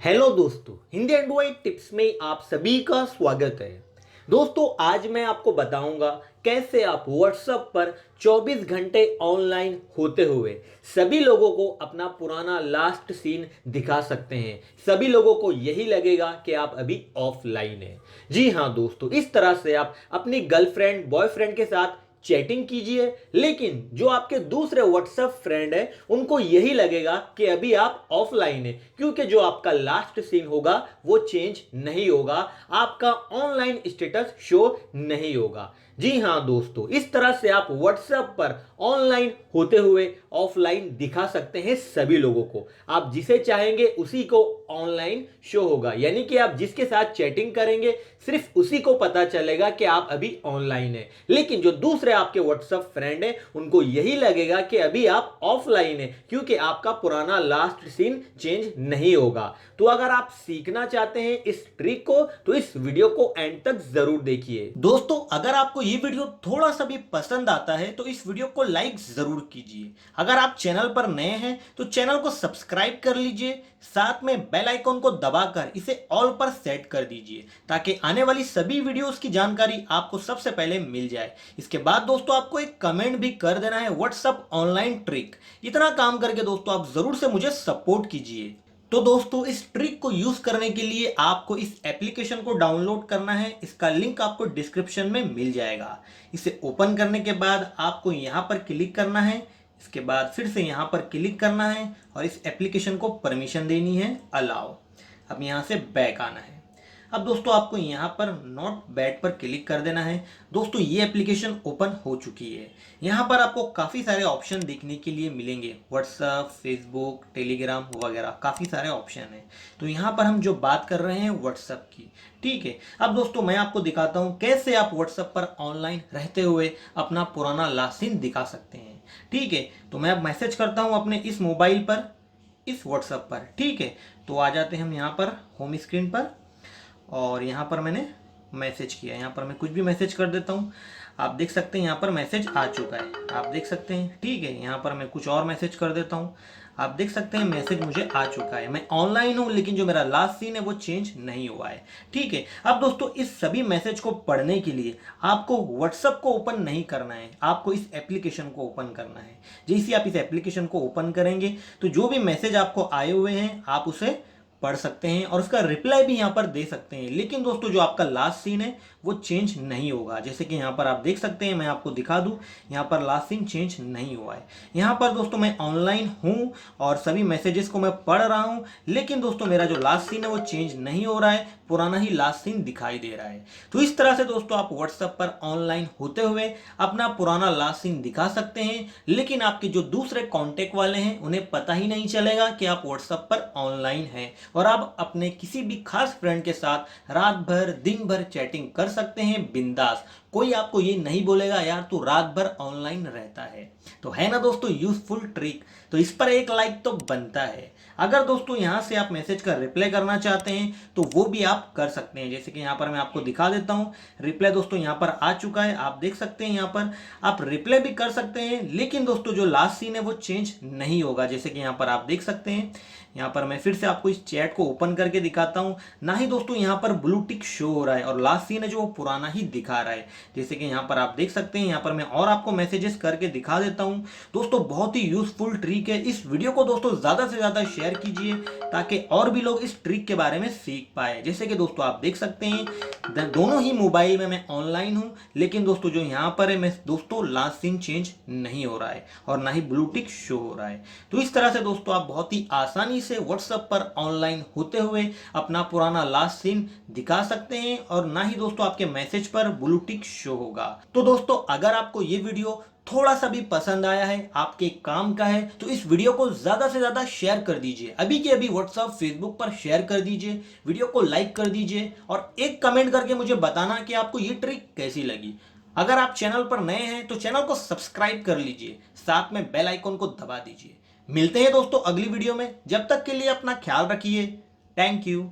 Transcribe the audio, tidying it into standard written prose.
Hello दोस्तों, Hindi and white tips में आप सभी का स्वागत है। दोस्तों, आज मैं आपको बताऊंगा कैसे आप व्हाट्सएप पर 24 घंटे ऑनलाइन होते हुए सभी लोगों को अपना पुराना लास्ट सीन दिखा सकते हैं। सभी लोगों को यही लगेगा कि आप अभी ऑफलाइन हैं। जी हाँ दोस्तों, इस तरह से आप अपनी गर्लफ्रेंड बॉयफ्रेंड के साथ चैटिंग कीजिए, लेकिन जो आपके दूसरे व्हाट्सएप फ्रेंड है उनको यही लगेगा कि अभी आप ऑफलाइन है, क्योंकि जो आपका लास्ट सीन होगा वो चेंज नहीं होगा, आपका ऑनलाइन स्टेटस शो नहीं होगा। जी हाँ दोस्तों, इस तरह से आप व्हाट्सएप पर ऑनलाइन होते हुए ऑफलाइन दिखा सकते हैं सभी लोगों को। आप जिसे चाहेंगे उसी को ऑनलाइन शो होगा, यानी कि आप जिसके साथ चैटिंग करेंगे सिर्फ उसी को पता चलेगा कि आप अभी ऑनलाइन है, लेकिन जो दूसरे आपके व्हाट्सएप फ्रेंड है उनको यही लगेगा कि अभी आप ऑफलाइन है, क्योंकि आपका पुराना लास्ट सीन चेंज नहीं होगा। तो अगर आप सीखना चाहते हैं इस ट्रिक को तो इस वीडियो को एंड तक जरूर देखिए। दोस्तों, अगर आपको ये वीडियो थोड़ा सा भी पसंद आता है तो इस वीडियो को लाइक जरूर कीजिए। अगर आप चैनल पर नए हैं तो चैनल को सब्सक्राइब कर लीजिए, साथ में बेल आइकॉन को दबाकर इसे ऑल पर सेट कर दीजिए ताकि आने वाली सभी वीडियोस की जानकारी आपको सबसे पहले मिल जाए। इसके बाद दोस्तों आपको एक कमेंट भी कर देना है व्हाट्सएप ऑनलाइन ट्रिक। इतना काम करके दोस्तों आप जरूर से मुझे सपोर्ट कीजिए। तो दोस्तों, इस ट्रिक को यूज करने के लिए आपको इस एप्लीकेशन को डाउनलोड करना है। इसका लिंक आपको डिस्क्रिप्शन में मिल जाएगा। इसे ओपन करने के बाद आपको यहां पर क्लिक करना है। इसके बाद फिर से यहां पर क्लिक करना है और इस एप्लीकेशन को परमिशन देनी है अलाउ। अब यहां से बैक आना है। अब दोस्तों आपको यहाँ पर नॉट बैड पर क्लिक कर देना है। दोस्तों, ये एप्लीकेशन ओपन हो चुकी है। यहाँ पर आपको काफ़ी सारे ऑप्शन देखने के लिए मिलेंगे, व्हाट्सएप, फेसबुक, टेलीग्राम वगैरह काफ़ी सारे ऑप्शन हैं। तो यहाँ पर हम जो बात कर रहे हैं व्हाट्सएप की, ठीक है। अब दोस्तों मैं आपको दिखाता हूँ कैसे आप व्हाट्सएप पर ऑनलाइन रहते हुए अपना पुराना लास्ट सीन दिखा सकते हैं, ठीक है। तो मैं अब मैसेज करता हूँ अपने इस मोबाइल पर, इस व्हाट्सएप पर, ठीक है। तो आ जाते हैं हम यहाँ पर होम स्क्रीन पर और यहाँ पर मैंने मैसेज किया। यहाँ पर मैं कुछ भी मैसेज कर देता हूँ। आप देख सकते हैं यहाँ पर मैसेज आ चुका है, आप देख सकते हैं, ठीक है। यहाँ पर मैं कुछ और मैसेज कर देता हूँ। आप देख सकते हैं मैसेज मुझे आ चुका है। मैं ऑनलाइन हूँ लेकिन जो मेरा लास्ट सीन है वो चेंज नहीं हुआ है, ठीक है। अब दोस्तों इस सभी मैसेज को पढ़ने के लिए आपको व्हाट्सएप को ओपन नहीं करना है, आपको इस एप्लीकेशन को ओपन करना है। जैसे आप इस एप्लीकेशन को ओपन करेंगे तो जो भी मैसेज आपको आए हुए हैं आप उसे पढ़ सकते हैं और उसका रिप्लाई भी यहाँ पर दे सकते हैं। लेकिन दोस्तों जो आपका लास्ट सीन है वो चेंज नहीं होगा। जैसे कि यहाँ पर आप देख सकते हैं, मैं आपको दिखा दूँ, यहाँ पर लास्ट सीन चेंज नहीं हुआ है। यहाँ पर दोस्तों मैं ऑनलाइन हूँ और सभी मैसेजेस को मैं पढ़ रहा हूँ, लेकिन दोस्तों मेरा जो लास्ट सीन है वो चेंज नहीं हो रहा है, पुराना ही लास्ट सीन दिखाई दे रहा है। तो इस तरह से दोस्तों आप व्हाट्सएप पर ऑनलाइन होते हुए अपना पुराना लास्ट सीन दिखा सकते हैं, लेकिन आपके जो दूसरे कॉन्टेक्ट वाले हैं उन्हें पता ही नहीं चलेगा कि आप व्हाट्सएप पर ऑनलाइन हैं और आप अपने किसी भी खास फ्रेंड के साथ रात भर दिन भर चैटिंग कर सकते हैं बिंदास। कोई आपको ये नहीं बोलेगा यार तू रात भर ऑनलाइन रहता है। तो है ना दोस्तों यूजफुल ट्रिक, तो इस पर एक लाइक तो बनता है। अगर दोस्तों यहाँ से आप मैसेज का रिप्लाई करना चाहते हैं तो वो भी आप कर सकते हैं। जैसे कि यहाँ पर मैं आपको दिखा देता हूँ, रिप्लाई दोस्तों यहाँ पर आ चुका है, आप देख सकते हैं। यहाँ पर आप रिप्लाई भी कर सकते हैं, लेकिन दोस्तों जो लास्ट सीन है वो चेंज नहीं होगा। जैसे कि यहाँ पर आप देख सकते हैं, यहाँ पर मैं फिर से आपको इस चैट को ओपन करके दिखाता हूँ। ना ही दोस्तों यहाँ पर ब्लू टिक शो हो रहा है और लास्ट सीन है जो वो पुराना ही दिखा रहा है। जैसे कि यहाँ पर आप देख सकते हैं, यहाँ पर मैं और आपको मैसेजेस करके दिखा देता हूँ। दोस्तों बहुत ही यूजफुल ट्रिक है। इस वीडियो को दोस्तों ज़्यादा से ज़्यादा शेयर कीजिए ताकि और भी लोग इस ट्रिक के बारे में सीख पाए। जैसे कि दोस्तों आप देख सकते हैं दोनों ही मोबाइल में मैं ऑनलाइन हूँ, लेकिन दोस्तों जो यहाँ पर है मैं दोस्तों लास्ट सीन चेंज नहीं हो रहा है और ना ही ब्लू टिक शो हो रहा है। तो इस तरह से दोस्तों आप बहुत ही आसानी से व्हाट्सएप पर ऑनलाइन होते हुए अपना पुराना लास्ट सीन दिखा सकते हैं और ना ही दोस्तों आपके मैसेज पर ब्लू टिक शो होगा। तो दोस्तों अगर आपको ये वीडियो थोड़ा सा भी पसंद आया है, आपके काम का है, तो इस वीडियो को ज्यादा से ज्यादा शेयर कर दीजिए। अभी के अभी व्हाट्सएप फेसबुक पर शेयर कर दीजिए, वीडियो को लाइक कर दीजिए और एक कमेंट करके मुझे बताना कि आपको ये ट्रिक कैसी लगी। अगर आप चैनल पर नए हैं तो चैनल को सब्सक्राइब कर लीजिए, साथ में बेल आइकन को दबा दीजिए। मिलते हैं दोस्तों अगली वीडियो में, जब तक के लिए अपना ख्याल रखिए। Thank you.